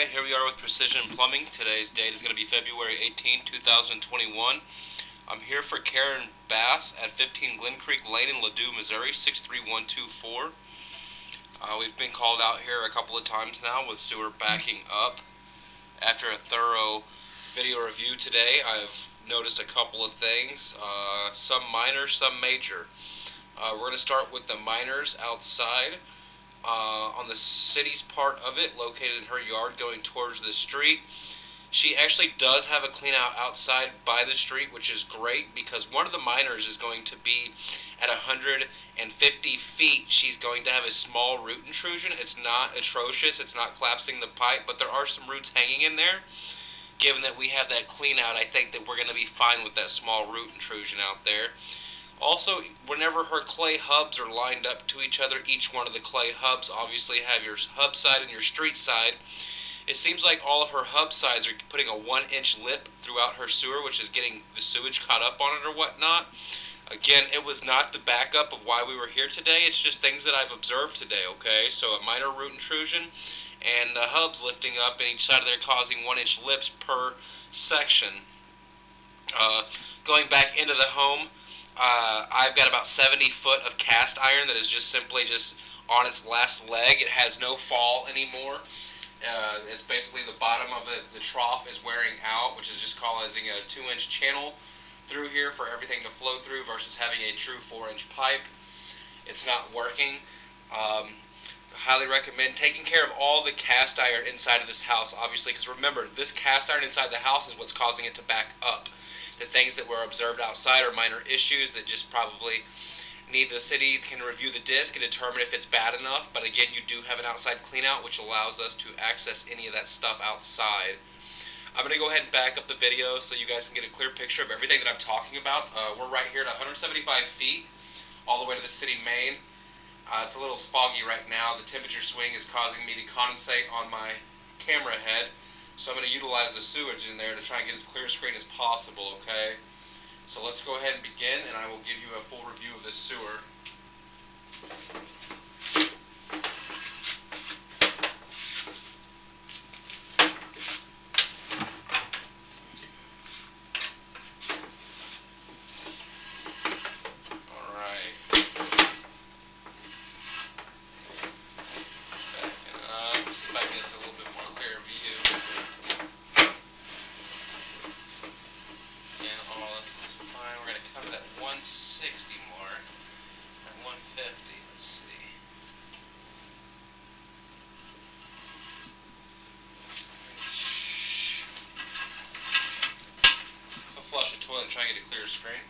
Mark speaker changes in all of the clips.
Speaker 1: Alright, here we are with Precision Plumbing. Today's date is going to be February 18, 2021. I'm here for Karen Bass at 15 Glen Creek Lane in Ladue, Missouri, 63124. We've been called out here a couple of times now with sewer backing up. After a thorough video review today, I've noticed a couple of things, some minor, some major. We're going to start with the minors outside. On the city's part of it, located in her yard going towards the street. She actually does have a clean out outside by the street, which is great because one of the minors is going to be at 150 feet. She's going to have a small root intrusion. It's not atrocious. It's not collapsing the pipe, but there are some roots hanging in there. Given that we have that clean out, I think that we're going to be fine with that small root intrusion out there. Also, whenever her clay hubs are lined up to each other, each one of the clay hubs obviously have your hub side and your street side. It seems like all of her hub sides are putting a 1-inch lip throughout her sewer, which is getting the sewage caught up on it or whatnot. Again, it was not the backup of why we were here today. It's just things that I've observed today, okay? So a minor root intrusion and the hubs lifting up, and each side of there causing 1-inch lips per section. Going back into the home, I've got about 70 foot of cast iron that is just simply on its last leg. It has no fall anymore. It's basically the bottom of the trough is wearing out, which is just causing a 2-inch channel through here for everything to flow through versus having a true 4-inch pipe. It's not working. Highly recommend taking care of all the cast iron inside of this house, obviously, because remember, this cast iron inside the house is what's causing it to back up. The things that were observed outside are minor issues that just probably need the city can review the disc and determine if it's bad enough. But again, you do have an outside clean out, which allows us to access any of that stuff outside. I'm going to go ahead and back up the video so you guys can get a clear picture of everything that I'm talking about. We're right here at 175 feet all the way to the city main. It's a little foggy right now. The temperature swing is causing me to condensate on my camera head. So I'm going to utilize the sewage in there to try and get as clear a screen as possible, okay? So let's go ahead and begin, and I will give you a full review of this sewer. Alright. Backing up. Let's see if I can get a little bit more clear view. We're going to come to that 160 mark at 150. Let's see. So flush the toilet and try and get a clear screen.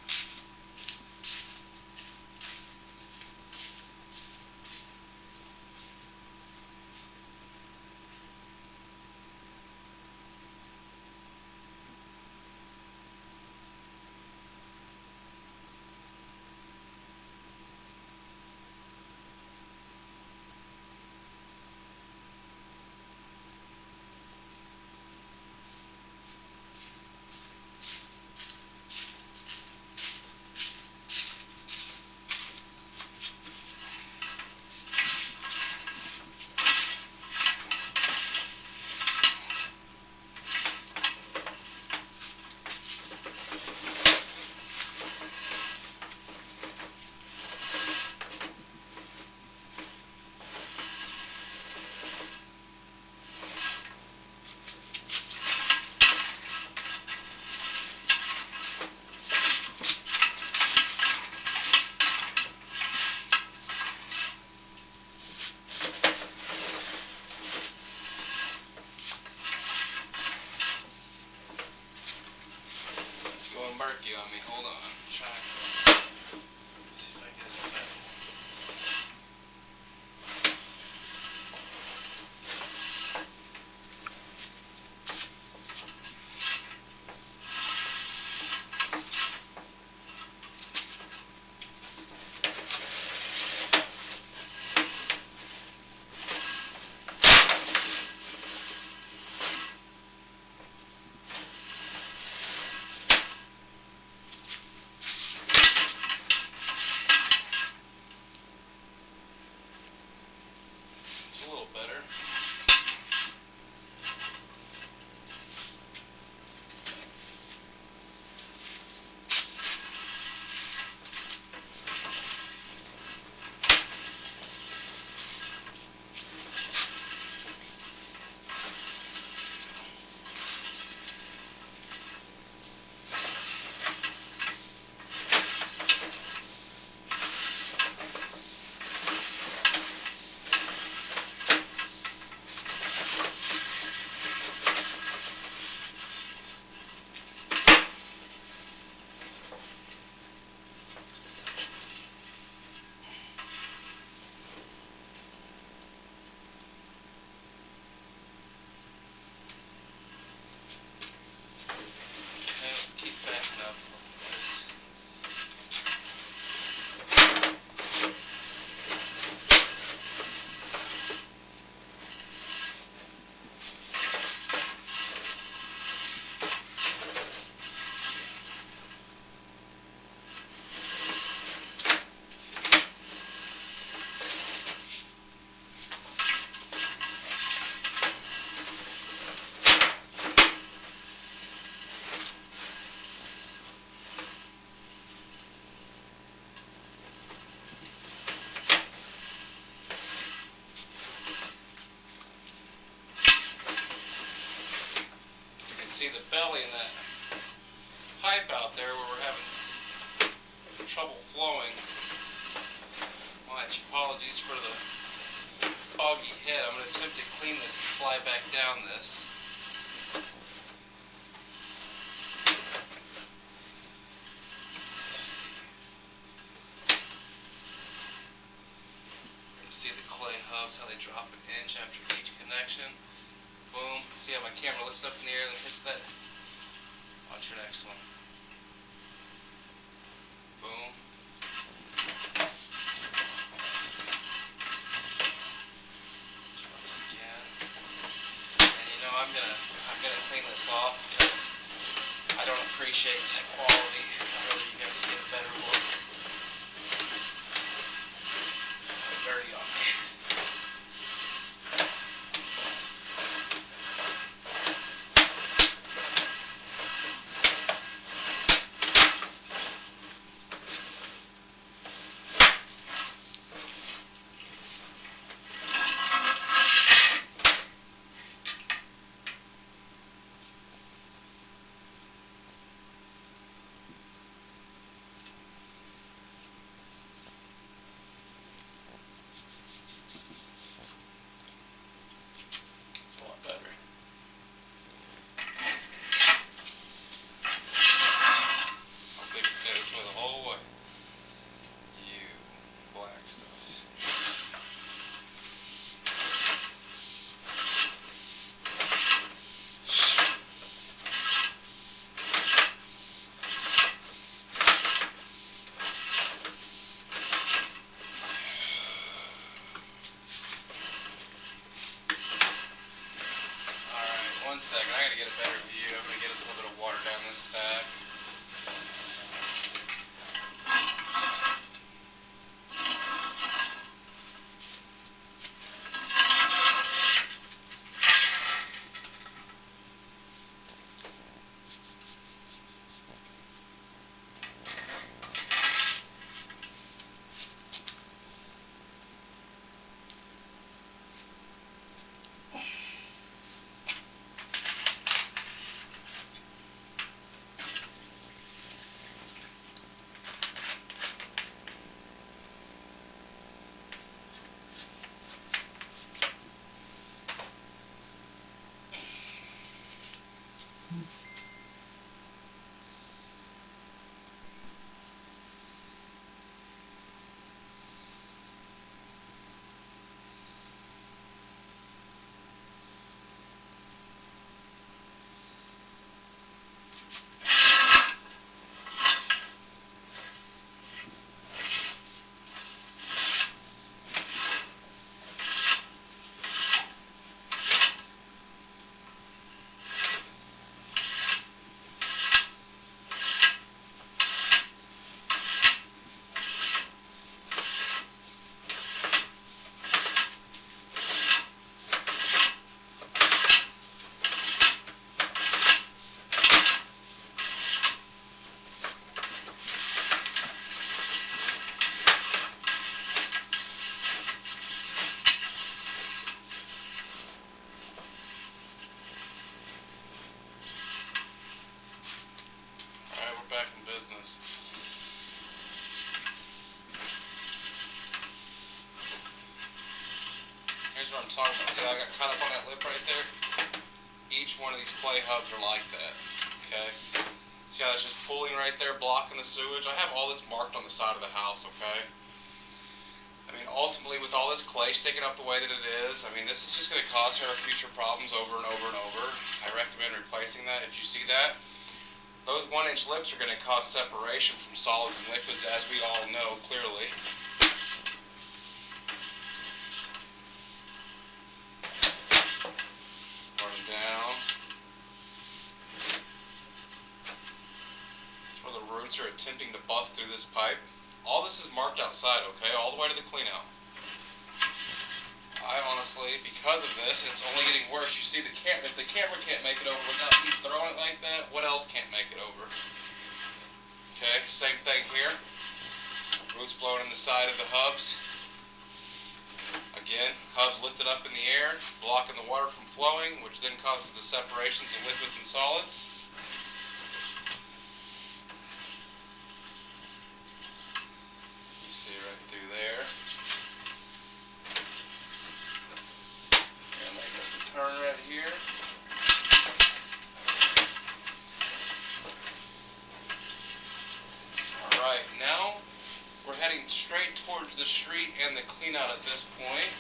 Speaker 1: Murky on me. Hold on. Try. Let's see if I can get this better. see the belly in that pipe out there where we're having trouble flowing. Much apologies for the foggy head. I'm going to attempt to clean this and fly back down this. Let's see. You see the clay hubs, how they drop an inch after each connection. Boom. See how my camera lifts up in the air and hits that? Watch your next one. Boom. Drops again. And you know I'm gonna clean this off because I don't appreciate that quality. I'd rather you guys get a better look. It's dirty on me. This way the whole way. You black stuff. Alright, 1 second. I gotta get a better view. I'm gonna get us a little bit of water down this stack. Back in business. Here's what I'm talking about. See how I got caught up on that lip right there? Each one of these clay hubs are like that. Okay? See how that's just pulling right there, blocking the sewage? I have all this marked on the side of the house, okay? I mean, ultimately, with all this clay sticking up the way that it is, I mean, this is just going to cause her future problems over and over and over. I recommend replacing that. If you see that, those 1-inch lips are going to cause separation from solids and liquids, as we all know clearly. Running down. That's where the roots are attempting to bust through this pipe. All this is marked outside, okay? All the way to the clean out. I honestly, because of this, and it's only getting worse, you see if the camera can't make it over without me throwing it like that, what else can't make it over? Okay, same thing here. Roots blowing in the side of the hubs. Again, hubs lifted up in the air, blocking the water from flowing, which then causes the separations of liquids and solids. You see right through there. And make us a turn right here. Alright, now we're heading straight towards the street and the clean out at this point.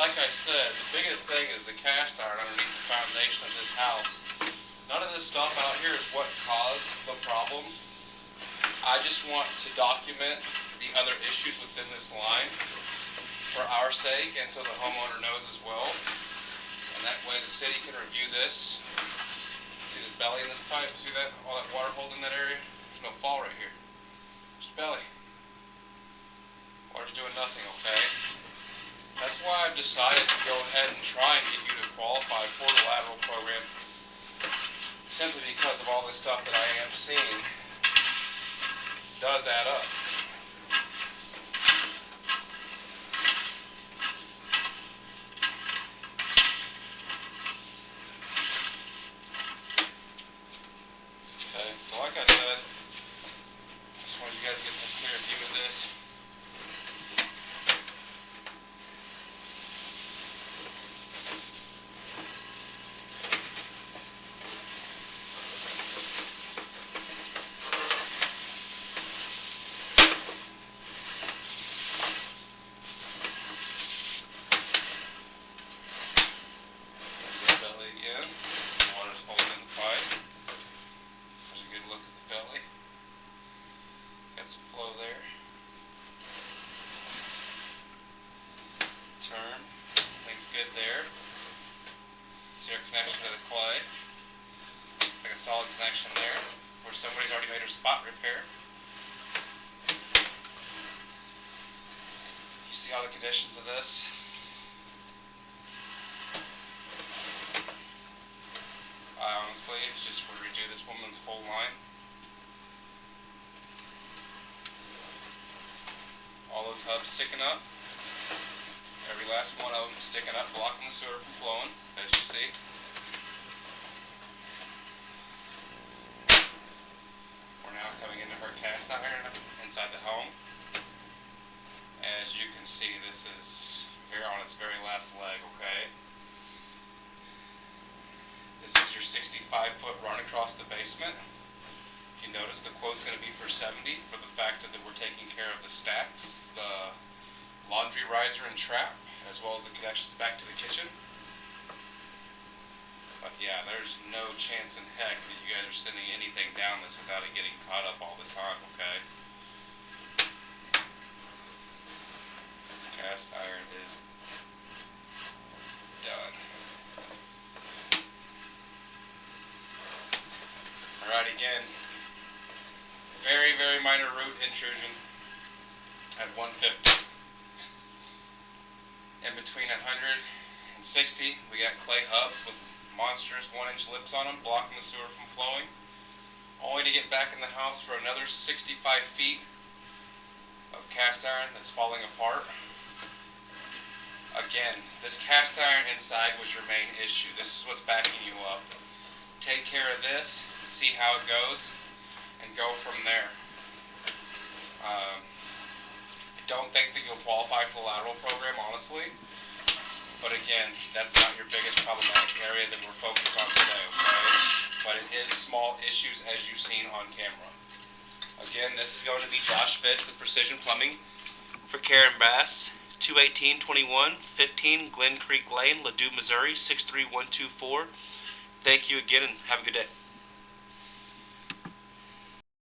Speaker 1: Like I said, the biggest thing is the cast iron underneath the foundation of this house. None of this stuff out here is what caused the problem. I just want to document the other issues within this line for our sake and so the homeowner knows as well. And that way the city can review this. See this belly in this pipe? See that? All that water holding that area? There's no fall right here. Just belly. Water's doing nothing, okay? That's why I've decided to go ahead and try and get you to qualify for the lateral program, simply because of all this stuff that I am seeing does add up. Okay, so like I said, I just wanted you guys to get a clear view of this. Got some flow there. Turn. Everything's good there. See our connection to the clay. Looks like a solid connection there, where somebody's already made a spot repair. You see all the conditions of this? I honestly just would redo this woman's whole line. All those hubs sticking up. Every last one of them sticking up, blocking the sewer from flowing, as you see. We're now coming into her cast iron inside the home. As you can see, this is on its very last leg, okay? This is your 65-foot run across the basement. You notice the quote's going to be for 70 for the fact that we're taking care of the stacks, the laundry riser and trap, as well as the connections back to the kitchen. But yeah, there's no chance in heck that you guys are sending anything down this without it getting caught up all the time, okay? Cast iron is done. Alright, again. Very, very minor root intrusion at 150. In between 100 and 60, we got clay hubs with monstrous 1-inch lips on them, blocking the sewer from flowing. Only to get back in the house for another 65 feet of cast iron that's falling apart. Again, this cast iron inside was your main issue. This is what's backing you up. Take care of this, see how it goes, and go from there. I don't think that you'll qualify for the lateral program, honestly. But again, that's not your biggest problematic area that we're focused on today, okay? But it is small issues as you've seen on camera. Again, this is going to be Josh Fitch with Precision Plumbing for Karen Bass, 218-21, 15 Glen Creek Lane, Ladue, Missouri, 63124. Thank you again and have a good day.